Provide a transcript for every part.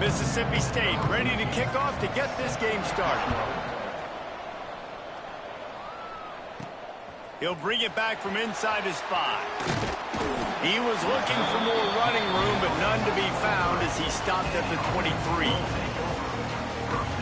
Mississippi State ready to kick off to get this game started. He'll bring it back from inside his 5. He was looking for more running room, but none to be found as he stopped at the 23.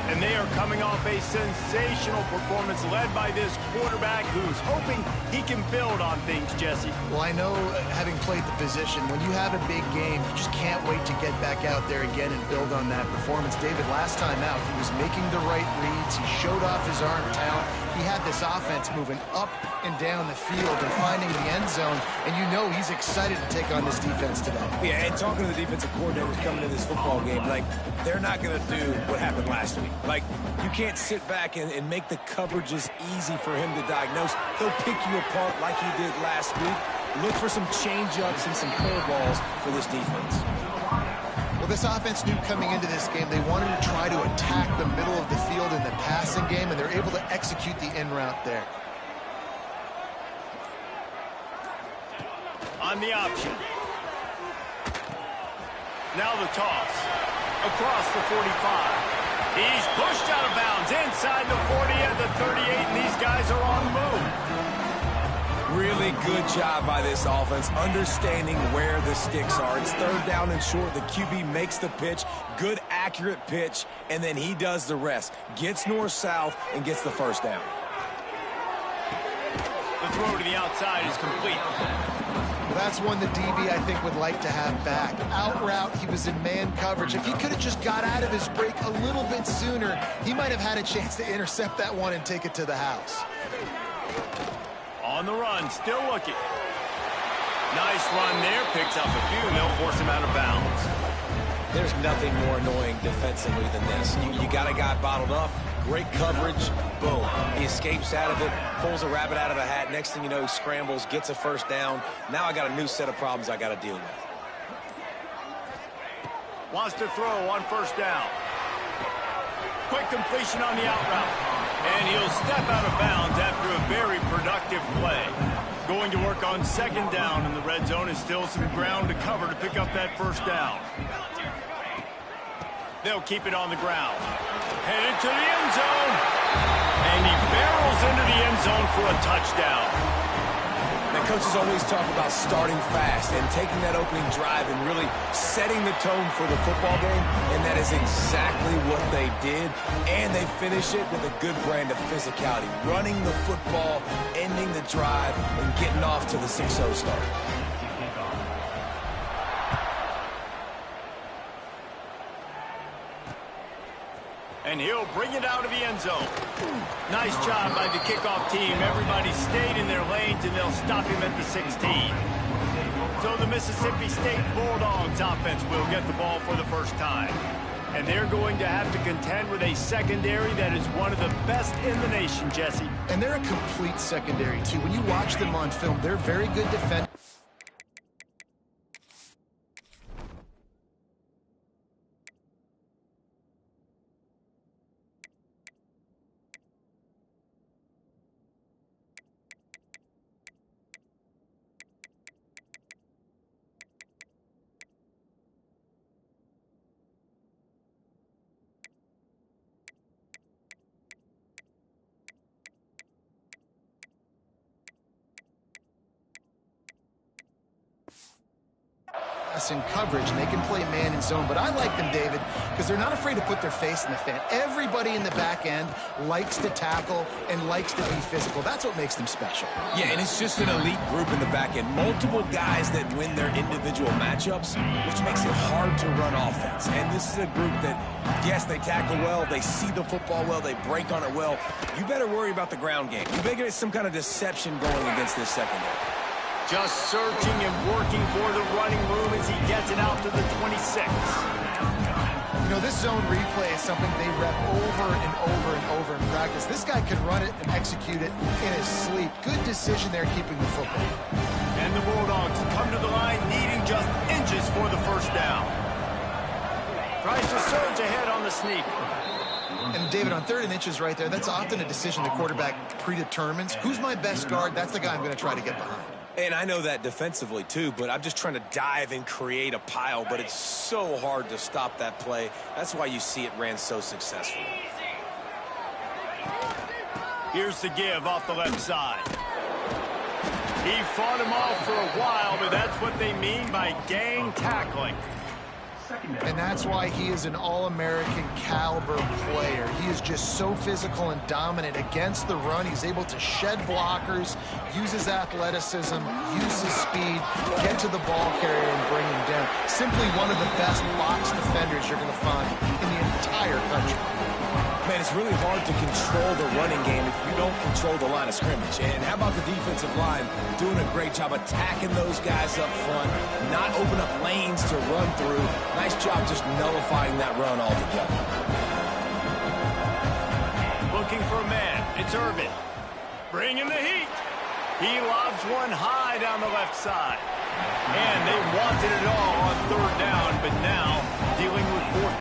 And they are coming off a sensational performance led by this quarterback who's hoping he can build on things, Jesse. Well, I know, having played the position, when you have a big game, you just can't wait to get back out there again and build on that performance. David, last time out, he was making the right reads. He showed off his arm talent. He had this offense moving up and down the field and finding the end zone, and you know he's excited to take on this defense today. Yeah, and talking to the defensive coordinators coming to this football game, like, they're not going to do what happened last week. Like, you can't sit back and make the coverages easy for him to diagnose. He'll pick you apart like he did last week. Look for some change-ups and some curveballs for this defense. Well, this offense knew coming into this game they wanted to try to attack the middle of the field in the passing game, and they're able to execute the in route there. On the option. Now the toss. Across the 45. He's pushed out of bounds inside the 40 at the 38, and these guys are on the move. Really good job by this offense, understanding where the sticks are. It's 3rd down and short. The QB makes the pitch, good, accurate pitch, and then he does the rest. Gets north-south and gets the first down. The throw to the outside is complete. Well, that's one the DB, I think, would like to have back. Out route, he was in man coverage. If he could have just got out of his break a little bit sooner, he might have had a chance to intercept that one and take it to the house. On the run, still looking. Nice run there, picks up a few, and they'll force him out of bounds. There's nothing more annoying defensively than this. You got a guy bottled up, great coverage, boom. He escapes out of it, pulls a rabbit out of a hat. Next thing you know, he scrambles, gets a first down. Now I got a new set of problems I got to deal with. Wants to throw on first down. Quick completion on the out route. And he'll step out of bounds after a very productive play. Going to work on 2nd down, and the red zone is still some ground to cover to pick up that first down. They'll keep it on the ground. Headed to the end zone. And he barrels into the end zone for a touchdown. Now, coaches always talk about starting fast and taking that opening drive and really setting the tone for the football game, and that is exactly what they did, and they finish it with a good brand of physicality, running the football, ending the drive, and getting off to the 6-0 start. And he'll bring it out of the end zone. Nice job by the kickoff team. Everybody stayed in their lanes, and they'll stop him at the 16. So the Mississippi State Bulldogs offense will get the ball for the first time. And they're going to have to contend with a secondary that is one of the best in the nation, Jesse. And they're a complete secondary, too. When you watch them on film, they're very good defenders. In coverage, and they can play man and zone, but I like them, David, because they're not afraid to put their face in the fan. Everybody in the back end likes to tackle and likes to be physical. That's what makes them special. Yeah, and it's just an elite group in the back end. Multiple guys that win their individual matchups, which makes it hard to run offense. And this is a group that, yes, they tackle well, they see the football well, they break on it well. You better worry about the ground game. You better get some kind of deception going against this secondary. Just searching and working for the running room as he gets it out to the 26. You know, this zone replay is something they rep over and over and over in practice. This guy can run it and execute it in his sleep. Good decision there keeping the football. And the Bulldogs come to the line needing just inches for the first down. Tries to surge ahead on the sneak. And David, on 3rd and inches right there, that's often a decision the quarterback predetermines. Who's my best guard? That's the guy I'm going to try to get behind. And I know that defensively, too, but I'm just trying to dive and create a pile, but it's so hard to stop that play. That's why you see it ran so successfully. Here's the give off the left side. He fought him off for a while, but that's what they mean by gang tackling. And that's why he is an All-American caliber player. He is just so physical and dominant against the run. He's able to shed blockers, use his athleticism, use his speed, get to the ball carrier and bring him down. Simply one of the best box defenders you're going to find in the entire country. Man, it's really hard to control the running game if you don't control the line of scrimmage. And how about the defensive line doing a great job attacking those guys up front, not open up lanes to run through. Nice job just nullifying that run altogether. Looking for a man. It's Irvin. Bringing the heat. He lobs one high down the left side. And they wanted it all on third down, but now dealing with fourth.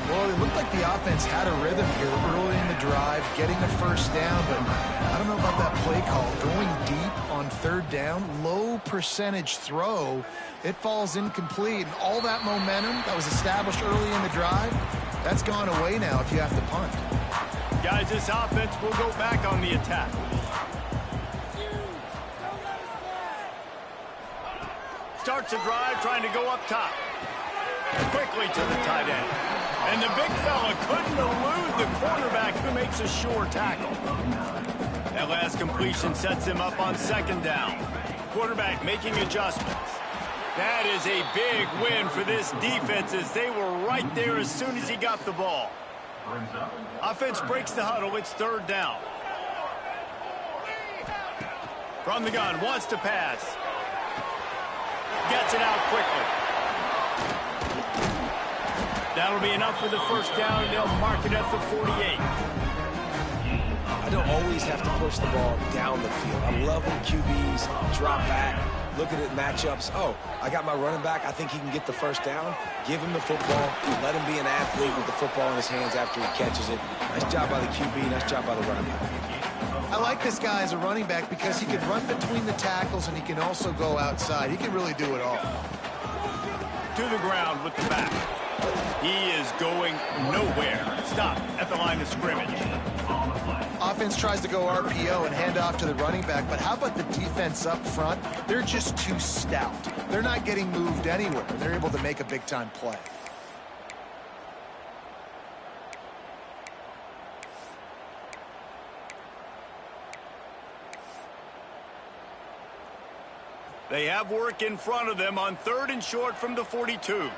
Well, it looked like the offense had a rhythm here early in the drive, getting the first down, but I don't know about that play call. Going deep on third down, low percentage throw, it falls incomplete, and all that momentum that was established early in the drive, that's gone away now if you have to punt. Guys, this offense will go back on the attack. Starts a drive trying to go up top. Quickly to the tight end. And the big fella couldn't elude the cornerback who makes a sure tackle. That last completion sets him up on second down. Quarterback making adjustments. That is a big win for this defense as they were right there as soon as he got the ball. Offense breaks the huddle. It's third down. From the gun, wants to pass. Gets it out quickly. That'll be enough for the first down. They'll mark it at the 48. I don't always have to push the ball down the field. I love when QBs drop back, look at it matchups. Oh, I got my running back. I think he can get the first down. Give him the football. Let him be an athlete with the football in his hands after he catches it. Nice job by the QB. Nice job by the running back. I like this guy as a running back because he can run between the tackles and he can also go outside. He can really do it all. To the ground with the back. He is going nowhere. Stop at the line of scrimmage. Offense tries to go RPO and hand off to the running back, but how about the defense up front? They're just too stout. They're not getting moved anywhere. They're able to make a big-time play. They have work in front of them on third and short from the 42.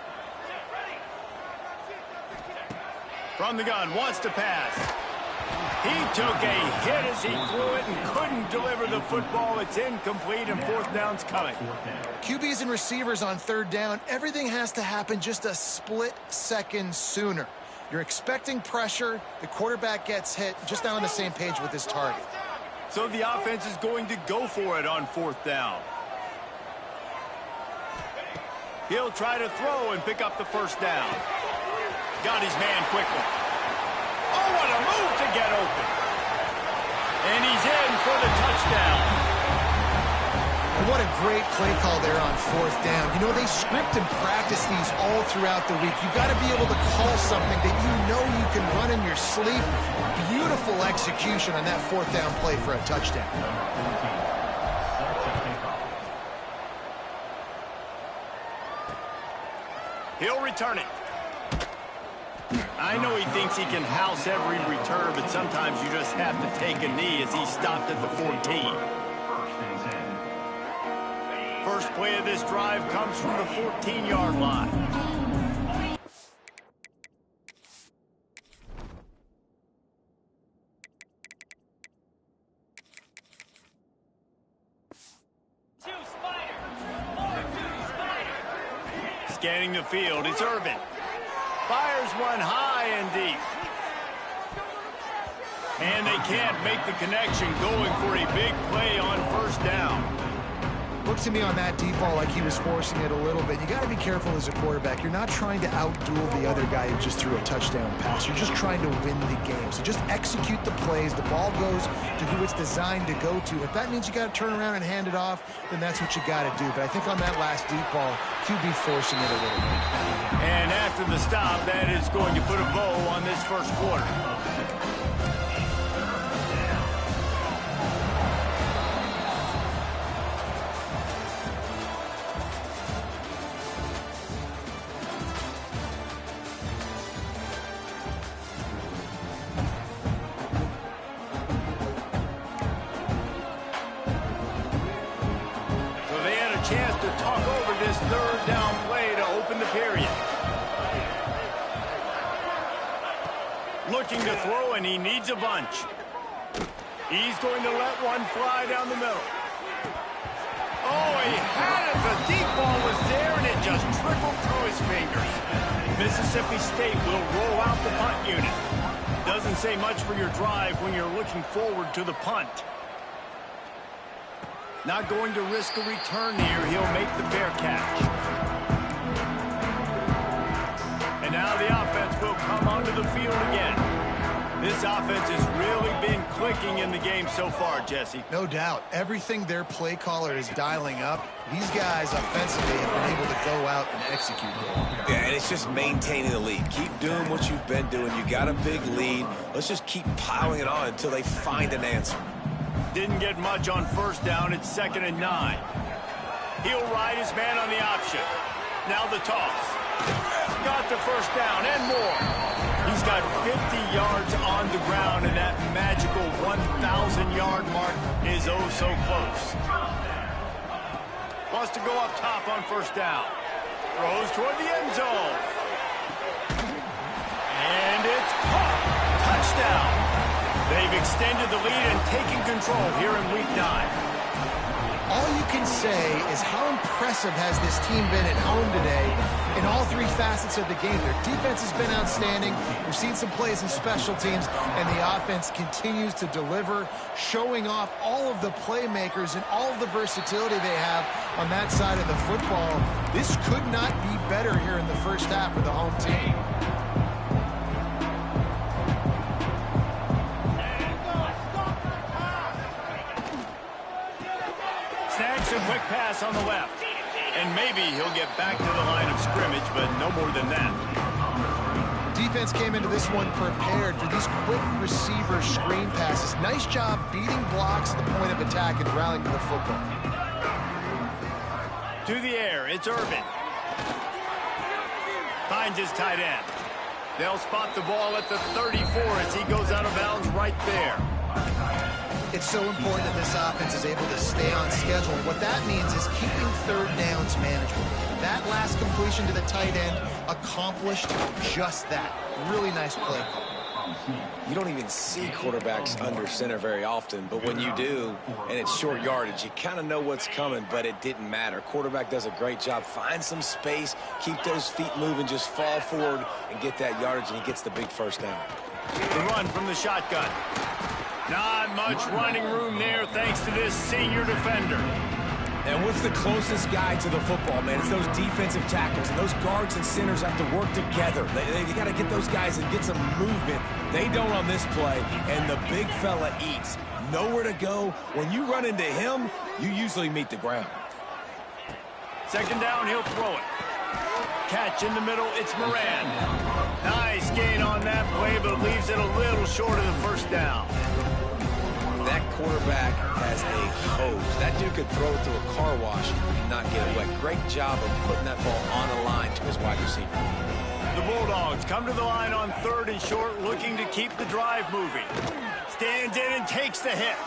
From the gun, wants to pass. He took a hit as he threw it and couldn't deliver the football. It's incomplete and fourth down's coming. QBs and receivers on third down, everything has to happen just a split second sooner. You're expecting pressure, the quarterback gets hit, just not on the same page with his target. So the offense is going to go for it on fourth down. He'll try to throw and pick up the first down. Got his man quickly. Oh, what a move to get open. And he's in for the touchdown. And what a great play call there on fourth down. You know, they script and practice these all throughout the week. You've got to be able to call something that you know you can run in your sleep. Beautiful execution on that fourth down play for a touchdown. He'll return it. I know he thinks he can house every return, but sometimes you just have to take a knee as he stopped at the 14. First play of this drive comes from the 14-yard line. Scanning the field, it's Irvin. Fires one high and deep. And they can't make the connection, going for a big play on first down. Looked to me on that deep ball like he was forcing it a little bit. You got to be careful as a quarterback. You're not trying to outduel the other guy who just threw a touchdown pass. You're just trying to win the game. So just execute the plays. The ball goes to who it's designed to go to. If that means you got to turn around and hand it off, then that's what you got to do. But I think on that last deep ball, QB forcing it a little bit. And after the stop, that is going to put a bow on this first quarter. Chance to talk over this third down play to open the period. Looking to throw, and he needs a bunch. He's going to let one fly down the middle. Oh, he had it. The deep ball was there, and it just trickled through his fingers. Mississippi State will roll out the punt unit. Doesn't say much for your drive when you're looking forward to the punt. Not going to risk a return here. He'll make the fair catch. And now the offense will come onto the field again. This offense has really been clicking in the game so far, Jesse. No doubt. Everything their play caller is dialing up, these guys offensively have been able to go out and execute. Yeah, and it's just maintaining the lead. Keep doing what you've been doing. You got a big lead. Let's just keep piling it on until they find an answer. Didn't get much on first down. It's 2nd and 9. He'll ride his man on the option. Now the toss. Got the first down and more. He's got 50 yards on the ground, and that magical 1,000-yard mark is oh so close. Wants to go up top on first down. Throws toward the end zone. And it's caught. Touchdown. They've extended the lead and taken control here in Week 9. All you can say is how impressive has this team been at home today in all three facets of the game. Their defense has been outstanding. We've seen some plays in special teams, and the offense continues to deliver, showing off all of the playmakers and all of the versatility they have on that side of the football. This could not be better here in the first half for the home team. Snags a quick pass on the left. And maybe he'll get back to the line of scrimmage, but no more than that. Defense came into this one prepared for these quick receiver screen passes. Nice job beating blocks at the point of attack and rallying to the football. To the air, it's Irvin. Finds his tight end. They'll spot the ball at the 34 as he goes out of bounds right there. It's so important that this offense is able to stay on schedule. And what that means is keeping third downs manageable. That last completion to the tight end accomplished just that. Really nice play. You don't even see quarterbacks under center very often, but when you do, and it's short yardage, you kind of know what's coming, but it didn't matter. Quarterback does a great job. Find some space, keep those feet moving, just fall forward and get that yardage, and he gets the big first down. The run from the shotgun. Not much running room there thanks to this senior defender. And what's the closest guy to the football, man? It's those defensive tackles, and those guards and centers have to work together. They got to get those guys and get some movement. They don't on this play, and the big fella eats. Nowhere to go. When you run into him, you usually meet the ground. 2nd down, he'll throw it. Catch in the middle, it's Moran. Nice gain on that play, but leaves it a little short of the first down. That quarterback has a hose. That dude could throw it through a car wash and not get it wet. Great job of putting that ball on the line to his wide receiver. The Bulldogs come to the line on 3rd and short, looking to keep the drive moving. Stands in and takes the hit.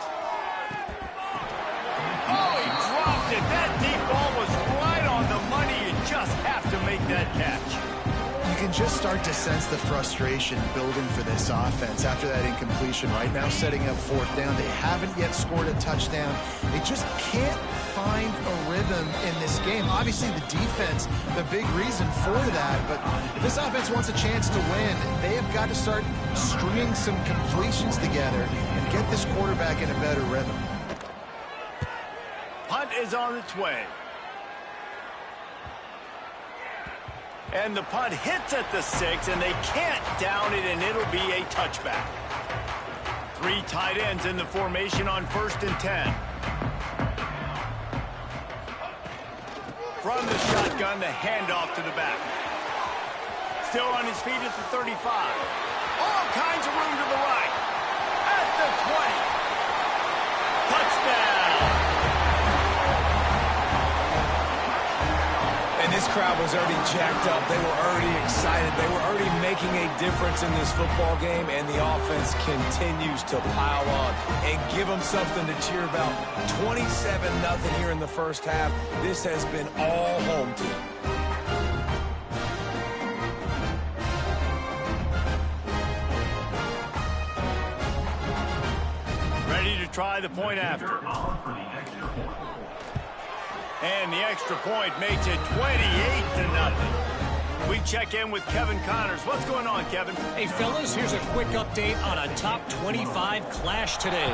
Oh, he dropped it. That deep ball was right on the money. You just have to make that catch. You can just start to sense the frustration building for this offense after that incompletion. Right now, setting up fourth down. They haven't yet scored a touchdown. They just can't find a rhythm in this game. Obviously, the defense, the big reason for that. But if this offense wants a chance to win, they have got to start stringing some completions together and get this quarterback in a better rhythm. Punt is on its way. And the punt hits at the 6, and they can't down it, and it'll be a touchback. 3 tight ends in the formation on 1st and 10. From the shotgun, the handoff to the back. Still on his feet at the 35. All kinds of room to the right. At the 20. Touchdown! And this crowd was already jacked up. They were already excited. They were already making a difference in this football game, and the offense continues to pile on and give them something to cheer about. 27-0 here in the first half. This has been all home team. Ready to try the point after. And the extra point makes it 28-0. We check in with Kevin Connors. What's going on, Kevin? Hey, fellas, here's a quick update on a top 25 clash today.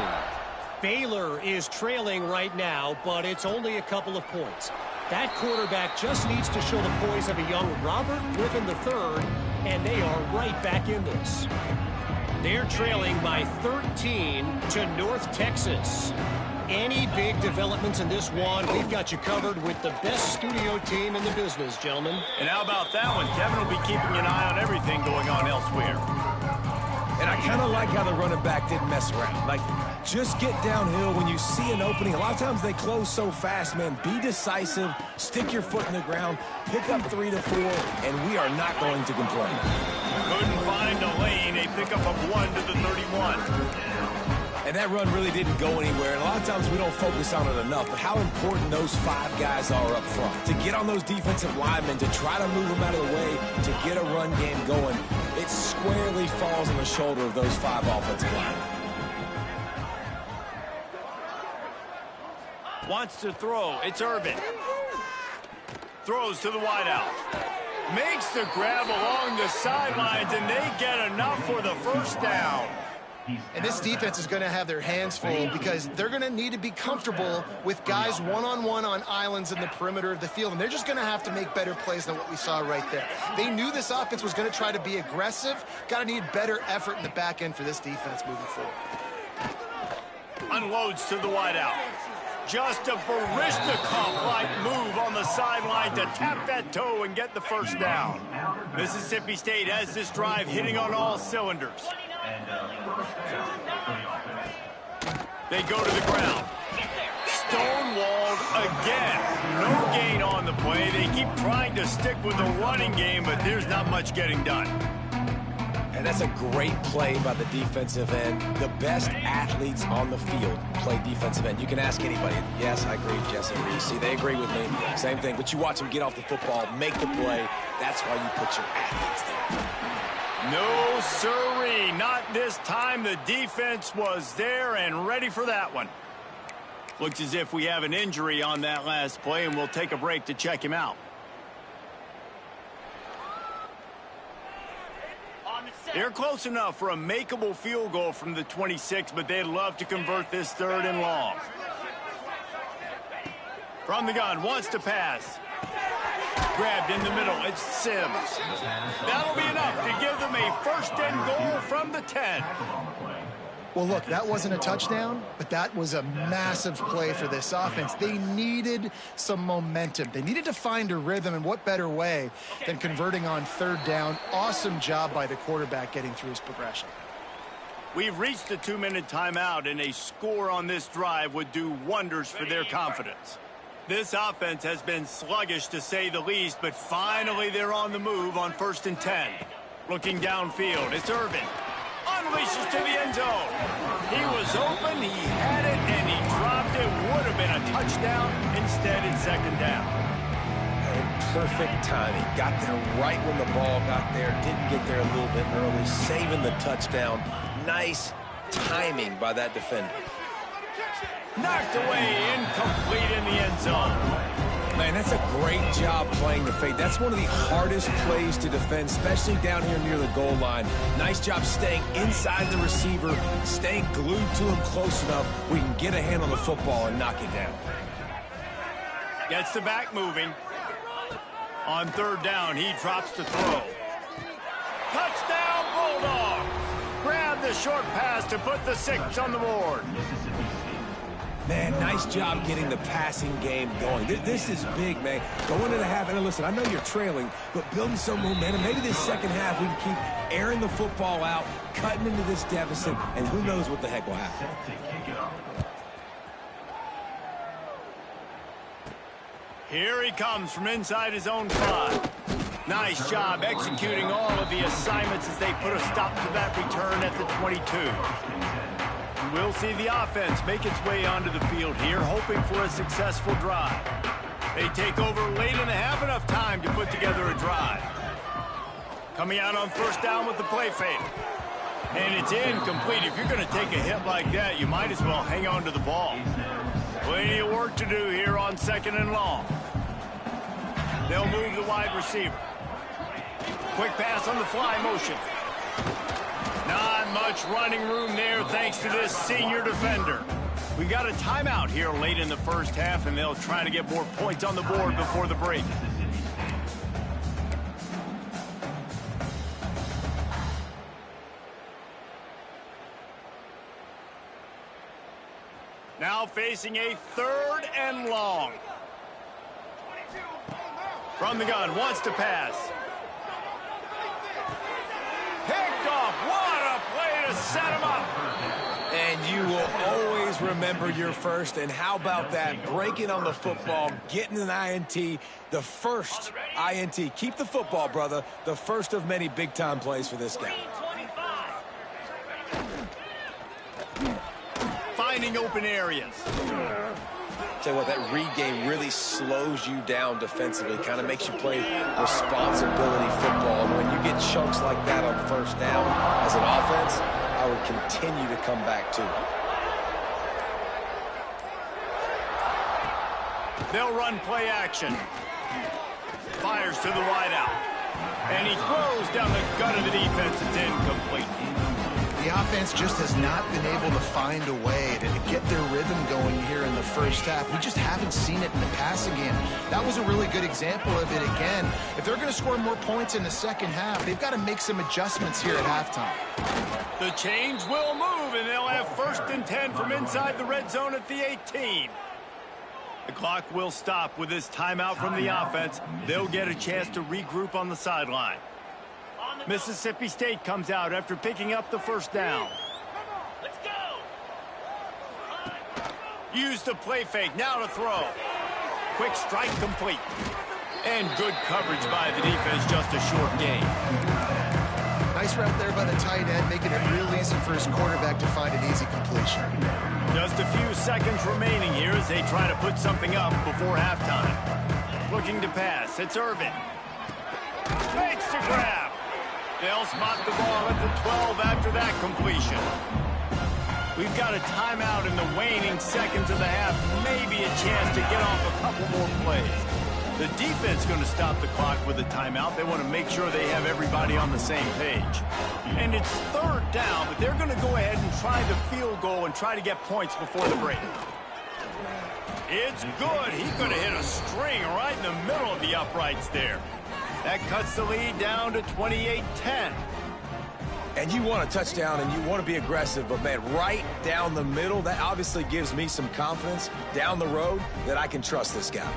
Baylor is trailing right now, but it's only a couple of points. That quarterback just needs to show the poise of a young Robert Griffin III, and they are right back in this. They're trailing by 13 to North Texas. Any big developments in this one, we've got you covered with the best studio team in the business, gentlemen. And how about that one? Kevin will be keeping an eye on everything going on elsewhere. And I kind of like how the running back didn't mess around. Like, just get downhill when you see an opening. A lot of times they close so fast, man. Be decisive, stick your foot in the ground, pick up 3 to 4, and we are not going to complain. Couldn't find a lane. A pickup of 1 to the 31. And that run really didn't go anywhere. And a lot of times we don't focus on it enough, but how important those 5 guys are up front. To get on those defensive linemen, to try to move them out of the way, to get a run game going, it squarely falls on the shoulder of those 5 offensive linemen. Wants to throw. It's Irvin. Throws to the wideout. Makes the grab along the sidelines, and they get enough for the first down. And this defense is going to have their hands full because they're going to need to be comfortable with guys one-on-one on islands in the perimeter of the field. And they're just going to have to make better plays than what we saw right there. They knew this offense was going to try to be aggressive. Got to need better effort in the back end for this defense moving forward. Unloads to the wideout. Just a Baryshnikov-like move on the sideline to tap that toe and get the first down. Mississippi State has this drive hitting on all cylinders. They go to the ground. Stonewalled again. No gain on the play. They keep trying to stick with the running game, but there's not much getting done. And that's a great play by the defensive end. The best athletes on the field play defensive end. You can ask anybody. Yes, I agree, Jesse. See, they agree with me. Same thing. But you watch them get off the football, make the play. That's why you put your athletes there. No, sirree. Not this time. The defense was there and ready for that one. Looks as if we have an injury on that last play, and we'll take a break to check him out. They're close enough for a makeable field goal from the 26, but they'd love to convert this 3rd and long. From the gun, wants to pass. Grabbed in the middle, it's Sims. That'll be enough to give them a 1st and goal from the 10. Well, look, that wasn't a touchdown, but that was a massive play for this offense. They needed some momentum. They needed to find a rhythm, and what better way than converting on 3rd down. Awesome job by the quarterback getting through his progression. We've reached the 2-minute timeout, and a score on this drive would do wonders for their confidence. This offense has been sluggish, to say the least, but finally they're on the move on 1st and 10. Looking downfield, it's Irvin. Unleashes to the end zone. He was open, he had it, and he dropped it. Would have been a touchdown. Instead, it's 2nd down. perfect timing. Got there right when the ball got there. Didn't get there a little bit early, saving the touchdown. Nice timing by that defender. Knocked away, incomplete in the end zone. Man, that's a great job playing the fade. That's one of the hardest plays to defend, especially down here near the goal line. Nice job staying inside the receiver, staying glued to him close enough where you can get a hand on the football and knock it down. Gets the back moving. On third down, he drops to throw. Touchdown, Bulldog! Grab the short pass to put the 6 on the board. Man, nice job getting the passing game going. This is big, man. Going into the half, and listen, I know you're trailing, but building some momentum. Maybe this second half we can keep airing the football out, cutting into this deficit, and who knows what the heck will happen. Here he comes from inside his own 5. Nice job executing all of the assignments as they put a stop to that return at the 22. We'll see the offense make its way onto the field here, hoping for a successful drive. They take over late in the half, enough time to put together a drive. Coming out on first down with the play fake. And it's incomplete. If you're going to take a hit like that, you might as well hang on to the ball. Plenty of work to do here on 2nd and long. They'll move the wide receiver. Quick pass on the fly motion. Not much running room there thanks to this senior defender. We got a timeout here late in the first half, and they'll try to get more points on the board before the break. Now facing a 3rd and long. From the gun, wants to pass. Picked off. What a play to set him up. And you will always remember your first. And how about that? Breaking on the football, getting an INT, the first INT. Keep the football, brother. The first of many big-time plays for this guy. Finding open areas. Tell you what, that read game really slows you down defensively, kind of makes you play responsibility football. And when you get chunks like that on first down as an offense, I would continue to come back to it. They'll run play action. Fires to the wideout. And he throws down the gut of the defense. It's incomplete. The offense just has not been able to find a way to get their rhythm going here in the first half. We just haven't seen it in the passing game. That was a really good example of it again. If they're going to score more points in the second half, they've got to make some adjustments here at halftime. The chains will move, and they'll have 1st and 10 from inside the red zone at the 18. The clock will stop with this timeout from the offense. They'll get a chance to regroup on the sideline. Mississippi State comes out after picking up the first down. Let's go. Use the play fake. Now to throw. Quick strike complete. And good coverage by the defense. Just a short gain. Nice route there by the tight end, making it real easy for his quarterback to find an easy completion. Just a few seconds remaining here as they try to put something up before halftime. Looking to pass. It's Irvin. Makes the grab. They'll spot the ball at the 12 after that completion. We've got a timeout in the waning seconds of the half. Maybe a chance to get off a couple more plays. The defense going to stop the clock with a timeout. They want to make sure they have everybody on the same page. And it's 3rd down, but they're going to go ahead and try the field goal and try to get points before the break. It's good. He's going to hit a string right in the middle of the uprights there. That cuts the lead down to 28-10. And you want a touchdown and you want to be aggressive, but man, right down the middle, that obviously gives me some confidence down the road that I can trust this guy.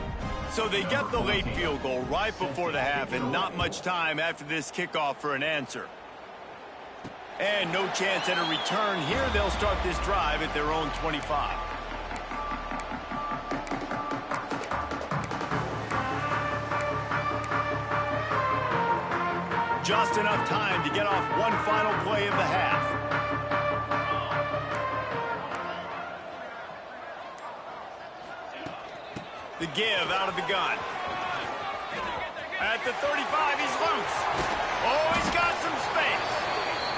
So they get the late field goal right before the half, and not much time after this kickoff for an answer. And no chance at a return here. They'll start this drive at their own 25. Just enough time to get off one final play of the half. The give out of the gun. At the 35, he's loose. Oh, he's got some space.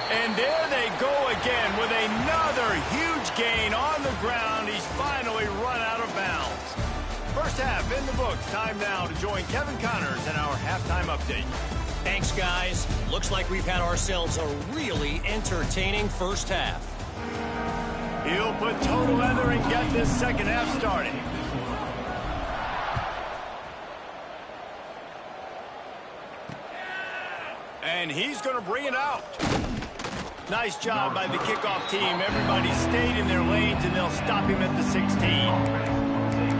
And there they go again with another huge gain on the ground. He's finally run out of bounds. First half in the books. Time now to join Kevin Connors in our halftime update. Thanks, guys. Looks like we've had ourselves a really entertaining first half. He'll put total leather and get this second half started. And he's going to bring it out. Nice job by the kickoff team. Everybody stayed in their lanes, and they'll stop him at the 16.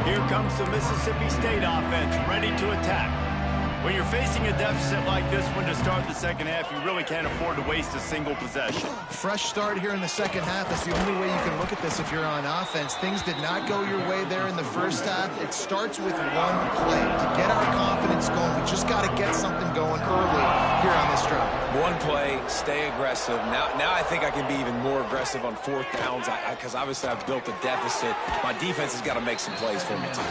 Here comes the Mississippi State offense, ready to attack. When you're facing a deficit like this one to start the second half, you really can't afford to waste a single possession. Fresh start here in the second half. That's the only way you can look at this if you're on offense. Things did not go your way there in the first half. It starts with one play. To get our confidence going, we just got to get something going early here on this drive. One play, stay aggressive. Now I think I can be even more aggressive on fourth downs because obviously I've built a deficit. My defense has got to make some plays for me, too.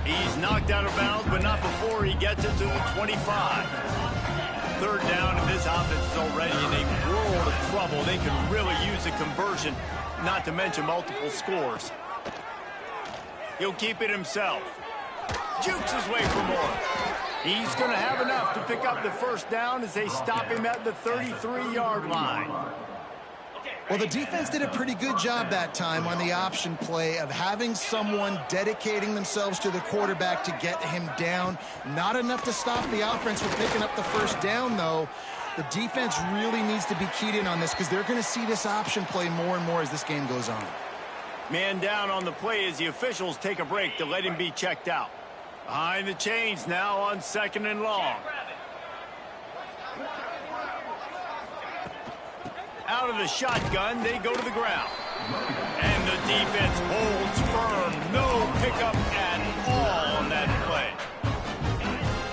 He's knocked out of bounds, but not before he gets it to the 25. Third down, and this offense is already in a world of trouble. They can really use a conversion, not to mention multiple scores. He'll keep it himself. Jukes his way for more. He's going to have enough to pick up the first down as they stop him at the 33-yard line. Well, the defense did a pretty good job that time on the option play of having someone dedicating themselves to the quarterback to get him down. Not enough to stop the offense from picking up the first down, though. The defense really needs to be keyed in on this because they're going to see this option play more and more as this game goes on. Man down on the play as the officials take a break to let him be checked out. Behind the chains now on 2nd and long. Out of the shotgun, they go to the ground. And the defense holds firm. No pickup at all on that play.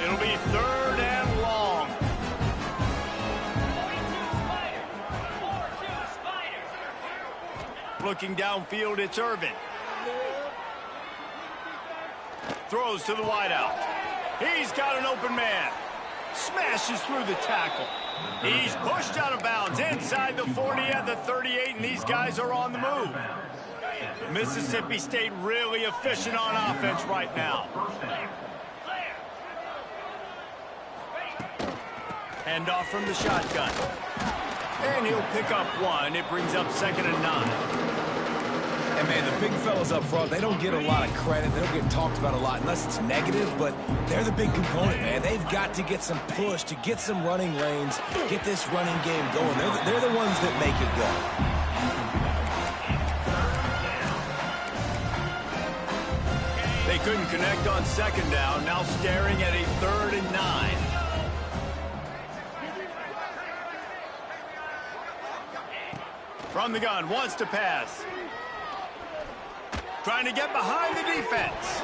It'll be 3rd and long. Looking downfield, it's Irvin. Throws to the wideout. He's got an open man. Smashes through the tackle. He's pushed out of bounds inside the 40 at the 38, and these guys are on the move. Mississippi State really efficient on offense right now. Hand off from the shotgun. And he'll pick up one. It brings up 2nd and 9. And, man, the big fellas up front, they don't get a lot of credit. They don't get talked about a lot unless it's negative, but they're the big component, man. They've got to get some push, to get some running lanes, get this running game going. They're the ones that make it go. They couldn't connect on 2nd down, now staring at a 3rd and 9. From the gun, wants to pass. Trying to get behind the defense.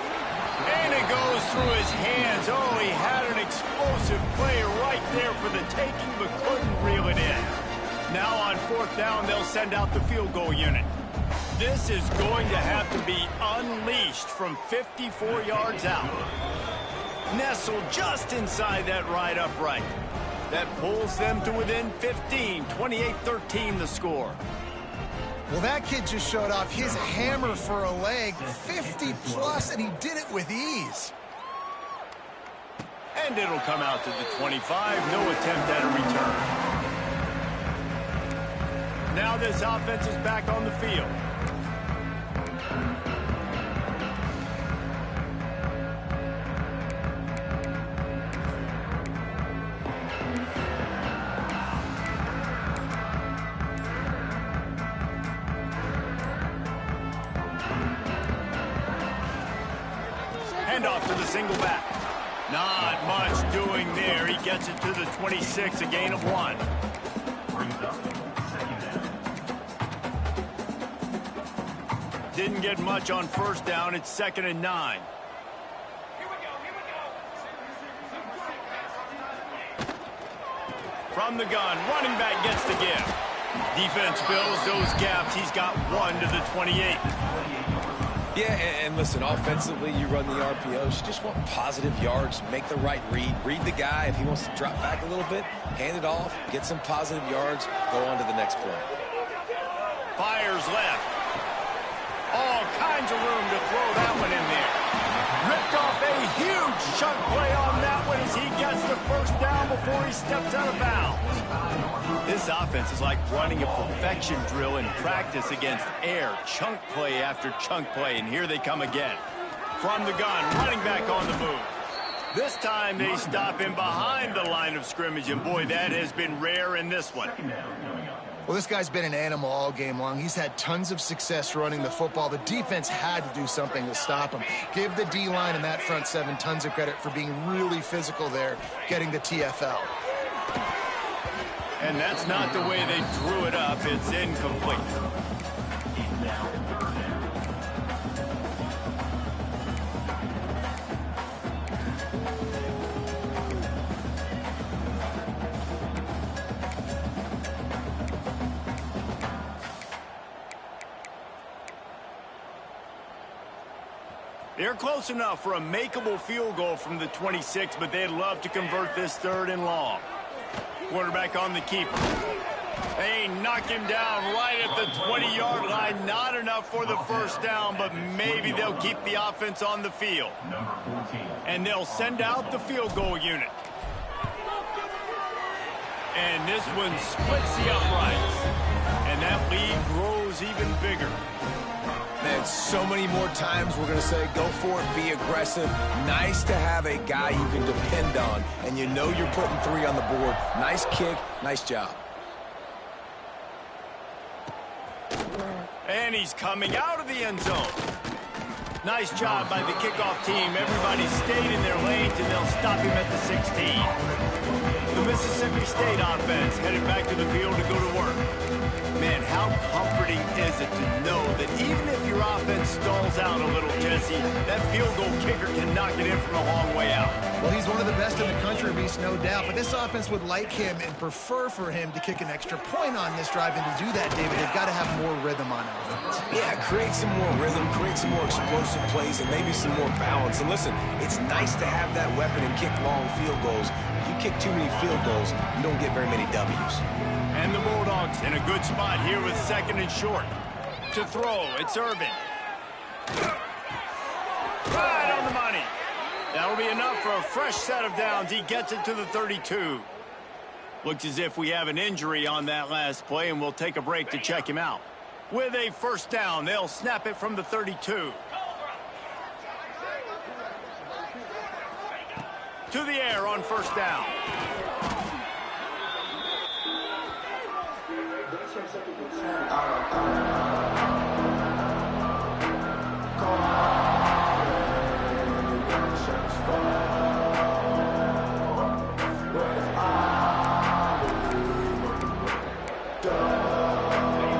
And it goes through his hands. Oh, he had an explosive play right there for the taking, but couldn't reel it in. Now on 4th down, they'll send out the field goal unit. This is going to have to be unleashed from 54 yards out. Nestled just inside that right upright. That pulls them to within 15, 28-13 the score. Well, that kid just showed off his hammer for a leg, 50-plus, and he did it with ease. And it'll come out to the 25. No attempt at a return. Now this offense is back on the field. Handoff to the single back. Not much doing there. He gets it to the 26, a gain of 1. Didn't get much on 1st down. It's 2nd and 9. From the gun, running back gets the give. Defense fills those gaps. He's got 1 to the 28. Yeah, and listen, offensively, you run the RPOs. You just want positive yards, make the right read the guy. If he wants to drop back a little bit, hand it off, get some positive yards, go on to the next play. Fires left. All kinds of room to throw that one in there. Ripped off a huge chunk play on that one as he gets the first down before he steps out of bounds. This offense is like running a perfection drill in practice against air. Chunk play after chunk play, and here they come again. From the gun, running back on the move. This time they stop him behind the line of scrimmage, and boy, that has been rare in this one. Well, this guy's been an animal all game long. He's had tons of success running the football. The defense had to do something to stop him. Give the D-line and that front seven tons of credit for being really physical there, getting the TFL. And that's not the way they drew it up. It's incomplete. They're close enough for a makeable field goal from the 26, but they'd love to convert this 3rd and long. Quarterback on the keeper. They knock him down right at the 20-yard line. Not enough for the first down, but maybe they'll keep the offense on the field. And they'll send out the field goal unit. And this one splits the uprights. And that lead grows even bigger. Man, so many more times we're going to say go for it, be aggressive. Nice to have a guy you can depend on, and you know you're putting 3 on the board. Nice kick, nice job. And he's coming out of the end zone. Nice job by the kickoff team. Everybody stayed in their lanes, and they'll stop him at the 16. The Mississippi State offense headed back to the field to go to work. Man, how comforting is it to know that even if your offense stalls out a little, Jesse, that field goal kicker can knock it in from a long way out. Well, he's one of the best in the country, Reese, no doubt. But this offense would like him and prefer for him to kick an extra point on this drive. And to do that, David, they've got to have more rhythm on offense. Yeah, create some more rhythm, create some more explosive plays, and maybe some more balance. And listen, it's nice to have that weapon and kick long field goals. If you kick too many field goals, you don't get very many W's. And the Bulldogs in a good spot here with 2nd and short. To throw, it's Irvin. Right on the money. That'll be enough for a fresh set of downs. He gets it to the 32. Looks as if we have an injury on that last play, and we'll take a break to check him out. With a first down, they'll snap it from the 32. To the air on first down.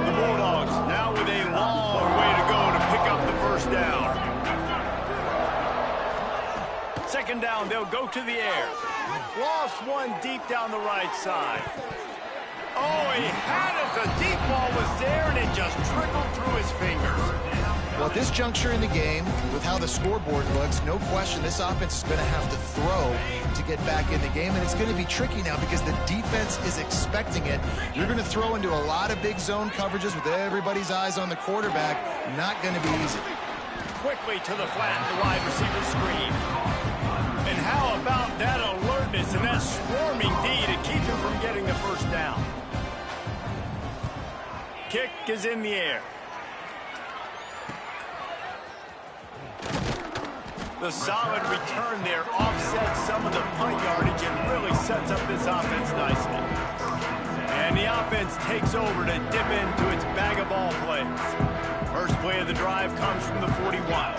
The Bulldogs now with a long way to go to pick up the first down. 2nd down, they'll go to the air. Lost one deep down the right side. Oh, he had it. The deep ball was there, and it just trickled through his fingers. Well, at this juncture in the game, with how the scoreboard looks, no question this offense is going to have to throw to get back in the game, and it's going to be tricky now because the defense is expecting it. You're going to throw into a lot of big zone coverages with everybody's eyes on the quarterback. Not going to be easy. Quickly to the flat, the wide receiver screen. And how about that alertness and that swarming D to keep him from getting the first down? Kick is in the air. The solid return there offsets some of the punt yardage and really sets up this offense nicely. And the offense takes over to dip into its bag of ball plays. First play of the drive comes from the 41.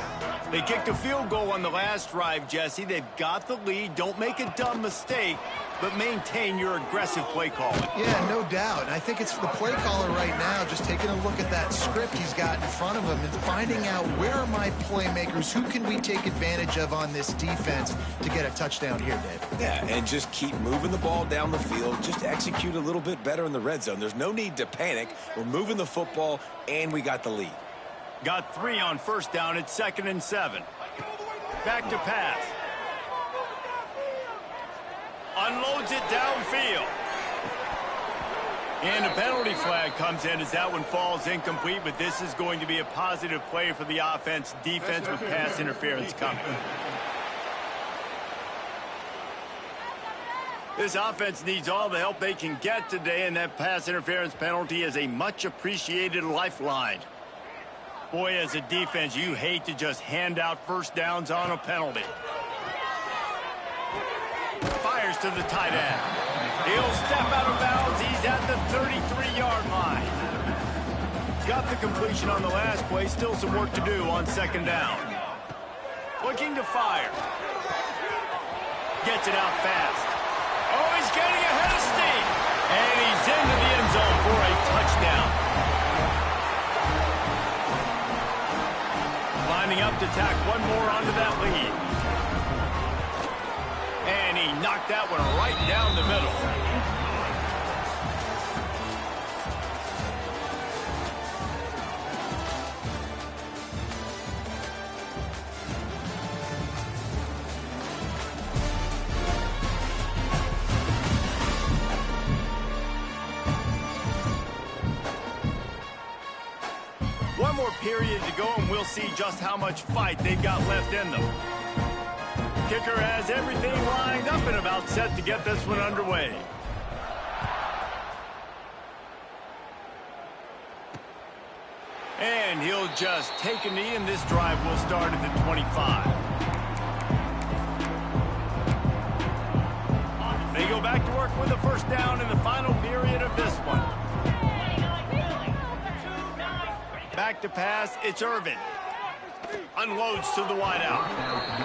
They kicked a field goal on the last drive, Jesse. They've got the lead. Don't make a dumb mistake, but maintain your aggressive play calling. Yeah, no doubt. And I think it's the play caller right now just taking a look at that script he's got in front of him and finding out where are my playmakers, who can we take advantage of on this defense to get a touchdown here, Dave. Yeah, and just keep moving the ball down the field. Just execute a little bit better in the red zone. There's no need to panic. We're moving the football, and we got the lead. Got 3 on first down. It's 2nd and 7. Back to pass. Unloads it downfield. And a penalty flag comes in as that one falls incomplete, but this is going to be a positive play for the offense. Defense with pass interference coming. This offense needs all the help they can get today, and that pass interference penalty is a much appreciated lifeline. Boy, as a defense, you hate to just hand out first downs on a penalty. Fires to the tight end. He'll step out of bounds. He's at the 33-yard line. Got the completion on the last play. Still some work to do on 2nd down. Looking to fire. Gets it out fast. Oh, he's getting ahead of steam. And he's into the end zone for a touchdown. Lining up to tack one more onto that lead. And he knocked that one right down the middle. One more period to go, and we'll see just how much fight they've got left in them. Kicker has everything lined up and about set to get this one underway. And he'll just take a knee, and this drive will start at the 25. They go back to work with a first down in the final period of this one. Back to pass, it's Irvin. Unloads to the wideout.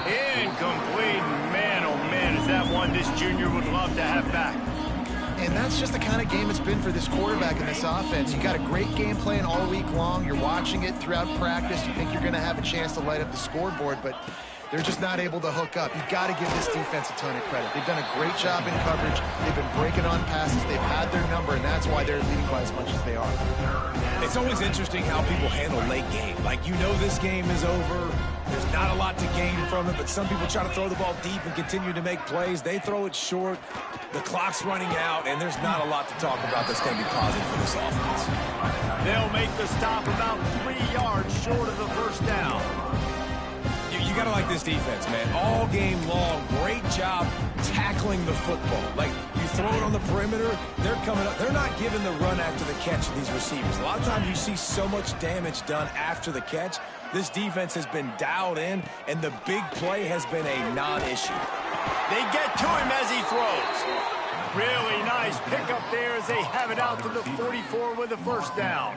Incomplete. Man, oh man, is that one this junior would love to have back. And that's just the kind of game it's been for this quarterback in this offense. You got a great game plan all week long. You're watching it throughout practice. You think you're going to have a chance to light up the scoreboard, but they're just not able to hook up. You've got to give this defense a ton of credit. They've done a great job in coverage. They've been breaking on passes. They've had their number, and that's why they're leading by as much as they are. It's always interesting how people handle late game. Like, you know this game is over. There's not a lot to gain from it, but some people try to throw the ball deep and continue to make plays. They throw it short. The clock's running out, and there's not a lot to talk about that's going to be positive for this offense. They'll make the stop about 3 yards short of the first down. You got to like this defense, man. All game long, great job tackling the football. Like, you throw it on the perimeter, they're coming up. They're not giving the run after the catch to these receivers. A lot of times you see so much damage done after the catch. This defense has been dialed in, and the big play has been a non-issue. They get to him as he throws. Really nice pickup there as they have it out to the 44 with a first down.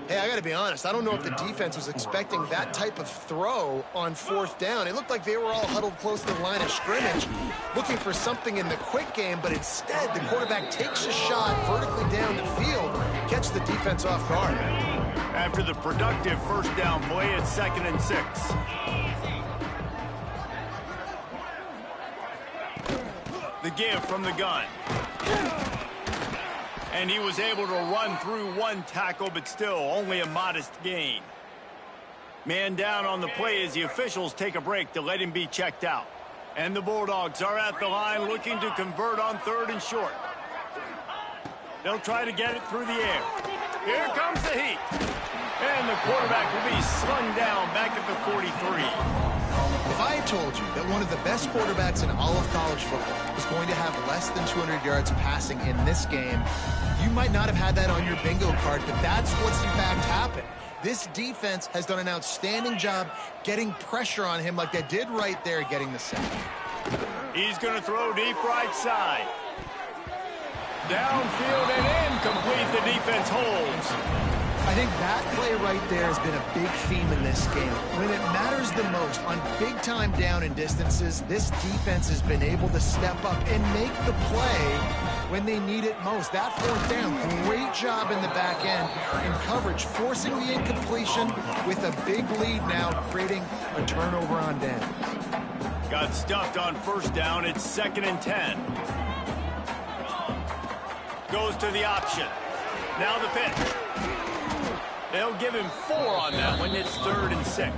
Hey, I got to be honest. I don't know if the defense was expecting that type of throw on 4th down. It looked like they were all huddled close to the line of scrimmage, looking for something in the quick game, but instead the quarterback takes a shot vertically down the field, gets the defense off guard. After the productive first down play, it's 2nd and 6. The give from the gun. And he was able to run through one tackle, but still only a modest gain. Man down on the play as the officials take a break to let him be checked out. And the Bulldogs are at the line looking to convert on 3rd and short. They'll try to get it through the air. Here comes the heat. And the quarterback will be slung down back at the 43. If I had told you that one of the best quarterbacks in all of college football was going to have less than 200 yards passing in this game, you might not have had that on your bingo card, but that's what's in fact happened. This defense has done an outstanding job getting pressure on him like they did right there, getting the sack. He's going to throw deep right side. Downfield and incomplete. The defense holds. I think that play right there has been a big theme in this game. When it matters the most, on big-time down and distances, this defense has been able to step up and make the play when they need it most. That 4th down, great job in the back end in coverage, forcing the incompletion with a big lead now, creating a turnover on down. Got stuffed on first down. It's 2nd and 10. Goes to the option. Now the pitch. They'll give him 4 on that one. It's 3rd and 6.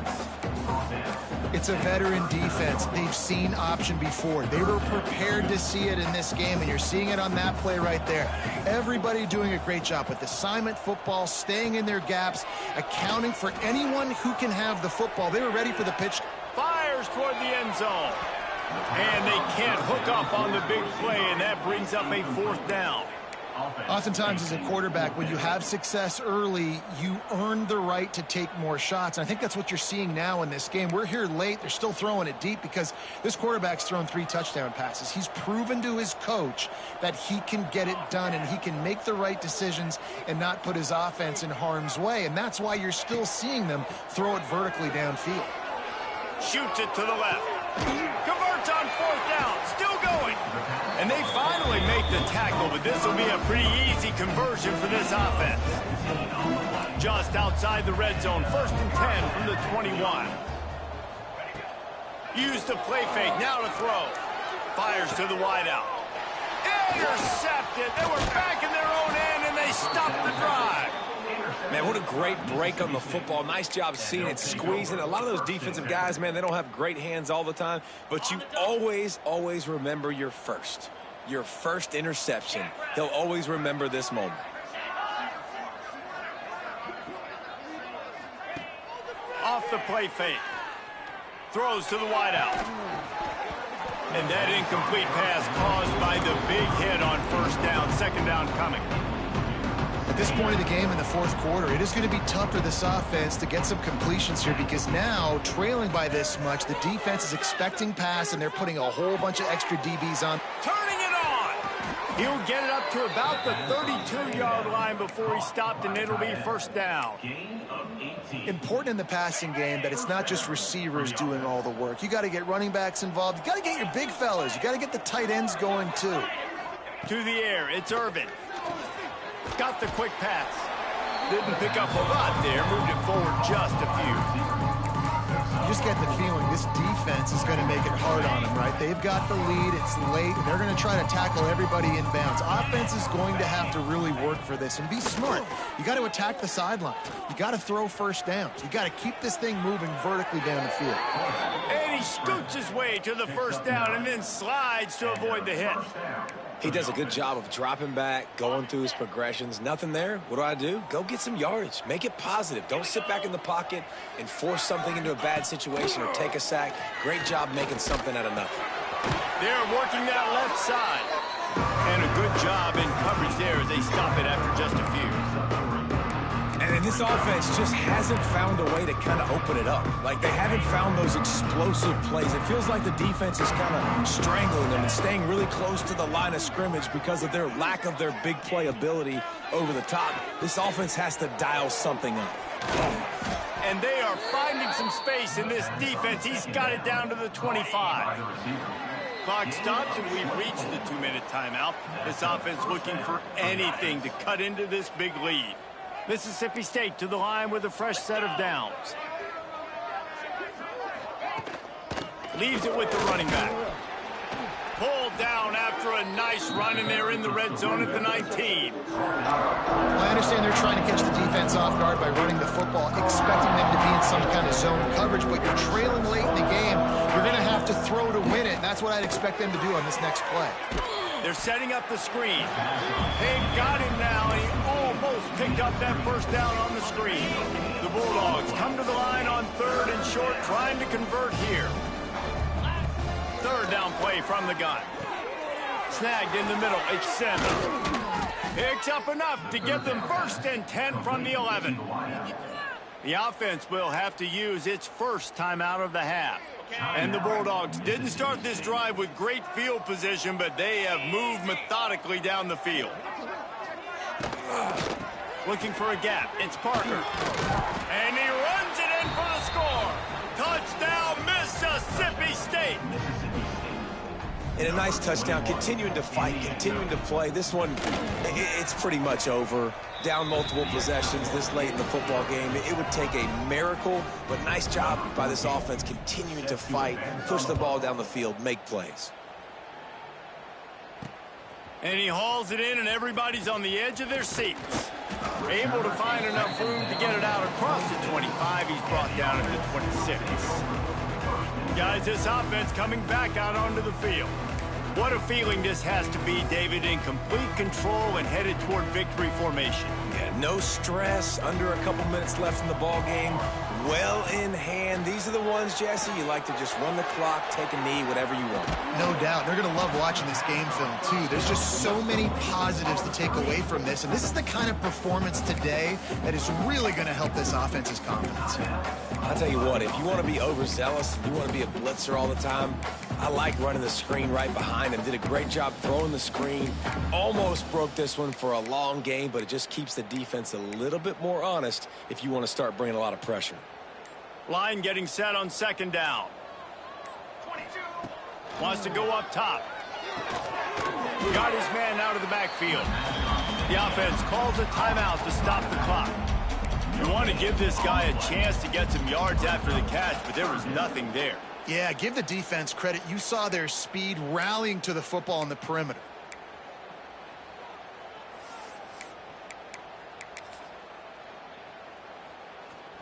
It's a veteran defense. They've seen option before. They were prepared to see it in this game, and you're seeing it on that play right there. Everybody doing a great job with assignment football, staying in their gaps, accounting for anyone who can have the football. They were ready for the pitch. Fires toward the end zone. And they can't hook up on the big play, and that brings up a 4th down. Oftentimes as a quarterback, when you have success early, you earn the right to take more shots. And I think that's what you're seeing now in this game. We're here late. They're still throwing it deep because this quarterback's thrown 3 touchdown passes. He's proven to his coach that he can get it done and he can make the right decisions and not put his offense in harm's way. And that's why you're still seeing them throw it vertically downfield. Shoots it to the left. Converts on 4th down. Still going. And they finally make the tackle, but this will be a pretty easy conversion for this offense. Just outside the red zone. 1st and 10 from the 21. Use the play fake. Now to throw. Fires to the wideout. Intercepted. They were back in their own end, and they stopped the drive. Man, what a great break on the football. Nice job seeing it, squeezing. A lot of those defensive guys, man, they don't have great hands all the time, but you always remember your first interception. They'll always remember this moment. Off the play fake. Throws to the wideout. And that incomplete pass caused by the big hit on 1st down. 2nd down coming. At this point of the game in the 4th quarter, it is going to be tough for this offense to get some completions here because now, trailing by this much, the defense is expecting pass and they're putting a whole bunch of extra DBs on. Turning it on! He'll get it up to about the 32-yard line before he stopped, and it'll be 1st down. Important in the passing game that it's not just receivers doing all the work. You got to get running backs involved. You got to get your big fellas. You got to get the tight ends going too. To the air, it's Irvin. Got the quick pass. Didn't pick up a lot there. Moved it forward just a few. You just get the feeling this defense is going to make it hard on them, right? They've got the lead. It's late, and they're going to try to tackle everybody inbounds. Offense is going to have to really work for this and be smart. You got to attack the sideline. You got to throw 1st downs. You got to keep this thing moving vertically down the field. And he scoots his way to the 1st down and then slides to avoid the hit. He does a good job of dropping back, going through his progressions. Nothing there. What do? Go get some yardage. Make it positive. Don't sit back in the pocket and force something into a bad situation or take a sack. Great job making something out of nothing. They're working that left side. And a good job in coverage there as they stop it after just a few. And this offense just hasn't found a way to kind of open it up. Like, they haven't found those explosive plays. It feels like the defense is kind of strangling them and staying really close to the line of scrimmage because of their lack of their big play ability over the top. This offense has to dial something up. And they are finding some space in this defense. He's got it down to the 25. Clock stops, and we've reached the 2-minute timeout. This offense looking for anything to cut into this big lead. Mississippi State to the line with a fresh set of downs. Leaves it with the running back. Pulled down after a nice run, and they're in the red zone at the 19. I understand they're trying to catch the defense off guard by running the football, expecting them to be in some kind of zone coverage, but you're trailing late in the game. You're going to have to throw to win it, and that's what I'd expect them to do on this next play. They're setting up the screen. They've got him now, and he almost picked up that 1st down on the screen. The Bulldogs come to the line on 3rd and short, trying to convert here. 3rd down play from the gun. Snagged in the middle. It's Sims. Picks up enough to get them 1st and 10 from the 11. The offense will have to use its first timeout of the half. And the Bulldogs didn't start this drive with great field position, but they have moved methodically down the field. Looking for a gap. It's Parker. And he runs it in for the score. Touchdown, Mississippi State. And a nice touchdown, continuing to fight, continuing to play. This one, it's pretty much over. Down multiple possessions this late in the football game. It would take a miracle, but nice job by this offense continuing to fight, push the ball down the field, make plays. And he hauls it in, and everybody's on the edge of their seats. Able to find enough room to get it out across the 25. He's brought down at the 26. Guys, this offense coming back out onto the field. What a feeling this has to be, David, in complete control and headed toward victory formation. Yeah, no stress, under a couple minutes left in the ball game, well in hand. These are the ones, Jesse, you like to just run the clock, take a knee, whatever you want. No doubt. They're going to love watching this game film, too. There's just so many positives to take away from this, and this is the kind of performance today that is really going to help this offense's confidence. I'll tell you what, if you want to be overzealous, you want to be a blitzer all the time, I like running the screen right behind him. Did a great job throwing the screen. Almost broke this one for a long game, but it just keeps the defense a little bit more honest if you want to start bringing a lot of pressure. Line getting set on second down. 22. Wants to go up top. Got his man out of the backfield. The offense calls a timeout to stop the clock. You want to give this guy a chance to get some yards after the catch, but there was nothing there. Yeah, give the defense credit. You saw their speed rallying to the football on the perimeter.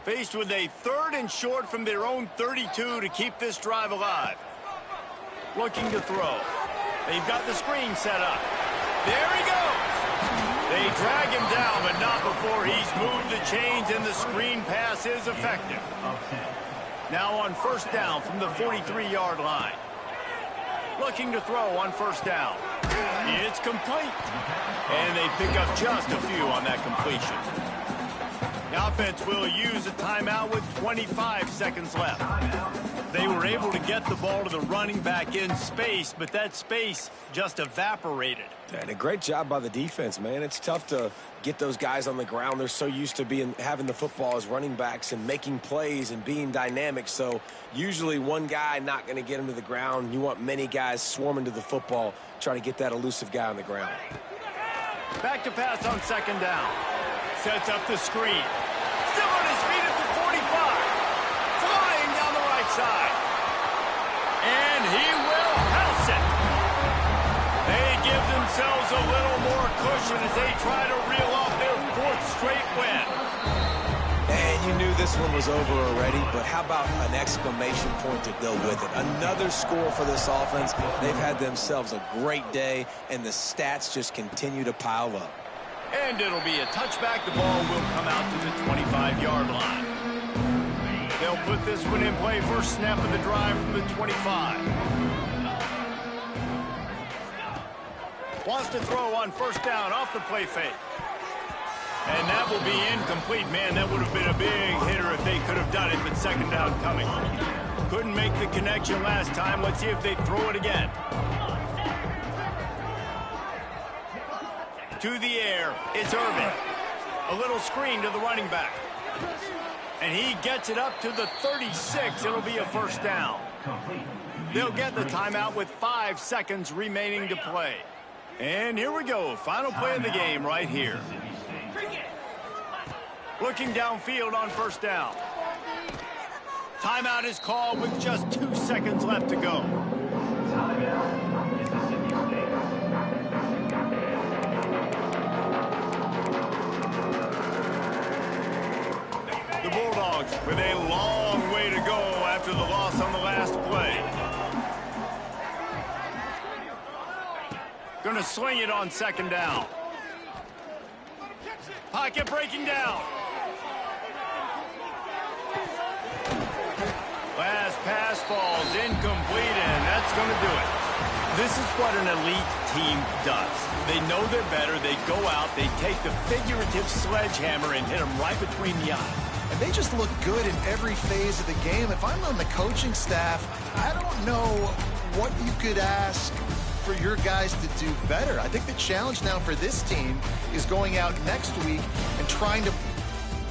Faced with a 3rd and short from their own 32 to keep this drive alive. Looking to throw. They've got the screen set up. There he goes. They drag him down, but not before he's moved the chains, and the screen pass is effective. Now on first down from the 43-yard line. Looking to throw on first down. It's complete. And they pick up just a few on that completion. The offense will use a timeout with 25 seconds left. They were able to get the ball to the running back in space, but that space just evaporated. And a great job by the defense, man. It's tough to get those guys on the ground. They're so used to having the football as running backs and making plays and being dynamic. So usually one guy not going to get him to the ground. You want many guys swarming to the football, trying to get that elusive guy on the ground. Back to pass on second down. Sets up the screen. Still on his feet at the 45. Flying down the right side. And he will house it. They give themselves a little more cushion as they try to reel off their 4th straight win. And you knew this one was over already, but how about an exclamation point to go with it? Another score for this offense. They've had themselves a great day, and the stats just continue to pile up. And it'll be a touchback. The ball will come out to the 25-yard line. They'll put this one in play. First snap of the drive from the 25. Wants to throw on first down off the play fake. And that will be incomplete. Man, that would have been a big hitter if they could have done it, but second down coming. Couldn't make the connection last time. Let's see if they throw it again. To the air, it's Irvin. A little screen to the running back. And he gets it up to the 36. It'll be a first down. They'll get the timeout with 5 seconds remaining to play. And here we go. Final play of the game right here. Looking downfield on first down. Timeout is called with just 2 seconds left to go. The Bulldogs with a long way to go after the loss on the last play. Gonna swing it on second down. Pocket breaking down. Last pass falls incomplete, and that's going to do it. This is what an elite team does. They know they're better. They go out, they take the figurative sledgehammer and hit them right between the eyes. And they just look good in every phase of the game. If I'm on the coaching staff, I don't know what you could ask for your guys to do better. I think the challenge now for this team is going out next week and trying to